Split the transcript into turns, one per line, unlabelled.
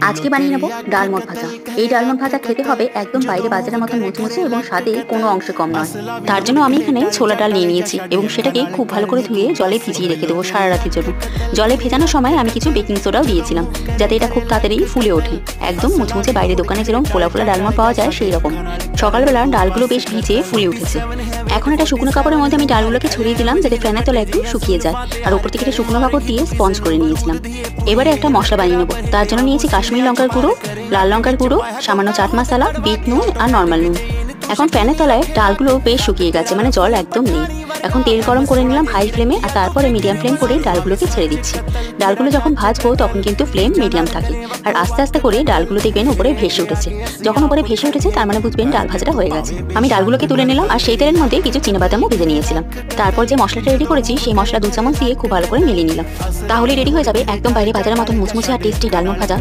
আজকে বানিয়ে নেব ডালমড ভাজা। এই ডালমড ভাজা খেতে হবে একদম বাইরে বাজারের মতো মুচমুচে এবং স্বাদে কোনো অংশে কম নয়। তার জন্য আমি এখানে ছোলা ডাল নিয়ে নিয়েছি এবং সেটাকে খুব ভালো করে ধুয়ে জলে ভিজিয়ে রেখে দেবো সারা রাতের জন্য। জলে ভেজানোর সময় আমি কিছু বেকিং সোডাও দিয়েছিলাম যাতে এটা খুব তাড়াতাড়ি ফুলে ওঠে, একদম মুচমুচে বাইরে দোকানে যেরকম ফোলা ফোলা ডালমড পাওয়া যায় সেই রকম। সকালবেলা ডালগুলো বেশ ভিজে ফুলে উঠেছে। এখন একটা শুকনো কাপড়ের মধ্যে আমি ডালগুলোকে ছড়িয়ে দিলাম যাতে ফ্যানের তলায় একটু শুকিয়ে যায়, আর উপর থেকে একটা শুকনো কাপড় দিয়ে স্পঞ্জ করে নিয়েছিলাম। এবারে একটা মশলা বানিয়ে নেবো। তার জন্য নিয়েছি কাশ্মীরি লঙ্কার গুঁড়ো, লাল লঙ্কার গুঁড়ো, সামান্য চাট মশলা, বিট নুন আর নর্মাল নুন। এখন ফ্যানের তলায় ডালগুলো বেশ শুকিয়ে গেছে, মানে জল একদম নেই। এখন তেল গরম করে নিলাম হাই ফ্লেমে, আর তারপরে মিডিয়াম ফ্লেম করে ডালগুলোকে ছেড়ে দিচ্ছি। ডালগুলো যখন ভাজবো তখন কিন্তু ফ্লেম মিডিয়াম থাকে, আর আস্তে আস্তে করে ডালগুলো দেখবেন উপরে ভেসে উঠেছে। যখন উপরে ভেসে উঠেছে তার মানে বুঝবেন ডাল ভাজাটা হয়ে গেছে। আমি ডালগুলোকে তুলে নিলাম, আর সেই তেলের মধ্যে কিছু চিনাবাদামও ভেজে নিয়েছিলাম। তারপর যে মশলাটা রেডি করেছি সেই মশলা 2 চামচ দিয়ে খুব ভালো করে মিলিয়ে নিলাম। তাহলে রেডি হয়ে যাবে একদম বাইরে বাজারের মতো মুচমুচে আর টেস্টি ডালমড ভাজা।